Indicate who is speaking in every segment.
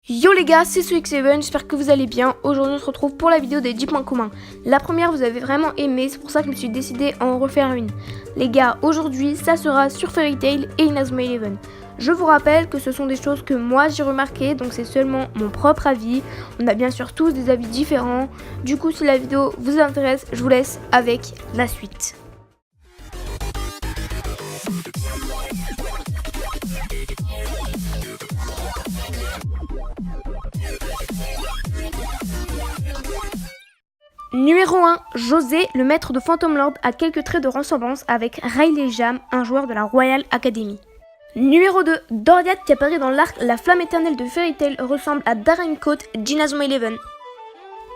Speaker 1: Yo les gars, c'est SoX7, j'espère que vous allez bien. Aujourd'hui on se retrouve pour la vidéo des 10 points communs. La première vous avez vraiment aimé, c'est pour ça que je me suis décidé à en refaire une. Les gars, aujourd'hui ça sera sur Fairy Tail et Inazuma Eleven. Je vous rappelle que ce sont des choses que moi j'ai remarquées, donc c'est seulement mon propre avis. On a bien sûr tous des avis différents. Du coup si la vidéo vous intéresse, je vous laisse avec la suite. Numéro 1, José, le maître de Phantom Lord, a quelques traits de ressemblance avec Riley Jam, un joueur de la Royal Academy. Numéro 2, Doriath qui apparaît dans l'arc La Flamme Éternelle de Fairy Tail ressemble à Darren Coat d'Inazuma Eleven.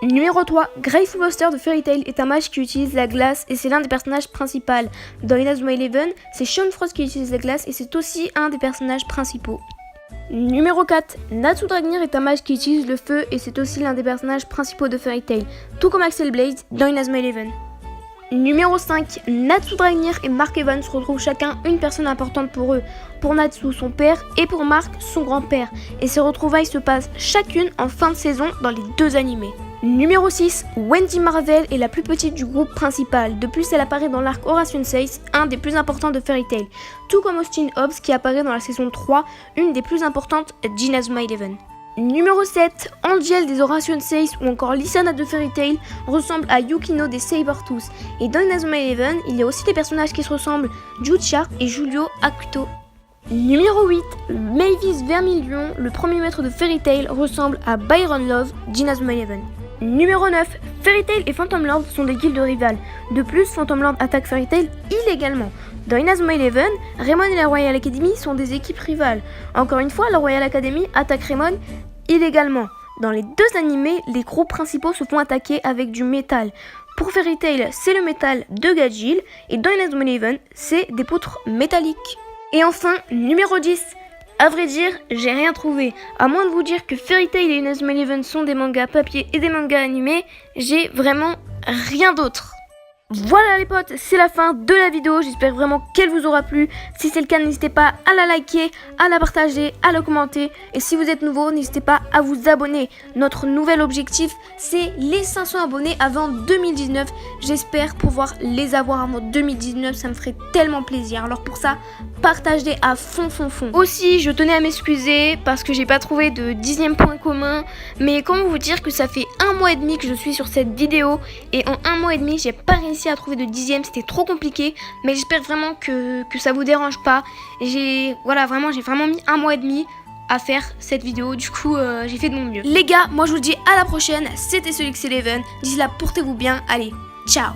Speaker 1: Numéro 3, Grateful Buster de Fairy Tail est un mage qui utilise la glace et c'est l'un des personnages principaux. Dans Inazuma Eleven, c'est Sean Frost qui utilise la glace et c'est aussi un des personnages principaux. Numéro 4, Natsu Dragnir est un mage qui utilise le feu et c'est aussi l'un des personnages principaux de Fairy Tail, tout comme Axel Blade dans Inazuma Eleven. Numéro 5, Natsu Dragnir et Mark Evans retrouvent chacun une personne importante pour eux. Pour Natsu, son père, et pour Mark, son grand-père. Et ces retrouvailles se passent chacune en fin de saison dans les deux animés. Numéro 6, Wendy Marvel est la plus petite du groupe principal. De plus, elle apparaît dans l'arc Oration 6, un des plus importants de Fairy Tail. Tout comme Austin Hobbs qui apparaît dans la saison 3, une des plus importantes d'Inazuma Eleven. Numéro 7, Angel des Oration 6 ou encore Lysana de Fairy Tail ressemble à Yukino des Sabertooth. Et dans Inazuma Eleven, il y a aussi des personnages qui se ressemblent, Jucha et Julio Akuto. Numéro 8, Mavis Vermilion, le premier maître de Fairy Tail, ressemble à Byron Love d'Inazuma Eleven. Numéro 9, Fairy Tail et Phantom Lord sont des guildes rivales. De plus, Phantom Lord attaque Fairy Tail illégalement. Dans Inazuma Eleven, Raymond et la Royal Academy sont des équipes rivales. Encore une fois, la Royal Academy attaque Raymond illégalement. Dans les deux animés, les groupes principaux se font attaquer avec du métal. Pour Fairy Tail, c'est le métal de Gajil et dans Inazuma Eleven, c'est des poutres métalliques. Et enfin, numéro 10. À vrai dire, j'ai rien trouvé. À moins de vous dire que Fairy Tail et Inazuma Eleven sont des mangas papier et des mangas animés, j'ai vraiment rien d'autre. Voilà les potes, c'est la fin de la vidéo, j'espère vraiment qu'elle vous aura plu. Si c'est le cas, n'hésitez pas à la liker, à la partager, à la commenter. Et si vous êtes nouveau, n'hésitez pas à vous abonner. Notre nouvel objectif, c'est les 500 abonnés avant 2019. J'espère pouvoir les avoir avant 2019, ça me ferait tellement plaisir. Alors pour ça, partagez à fond. Aussi, je tenais à m'excuser parce que j'ai pas trouvé de 10e point commun. Mais comment vous dire que ça fait 1 mois et demi que je suis sur cette vidéo. Et en 1 mois et demi, j'ai pas réussi à trouver de 10e, c'était trop compliqué, mais j'espère vraiment que ça vous dérange pas. J'ai vraiment mis 1 mois et demi à faire cette vidéo, du coup j'ai fait de mon mieux. Les gars, moi je vous dis à la prochaine, c'était SoX7, d'ici là portez-vous bien, allez, ciao.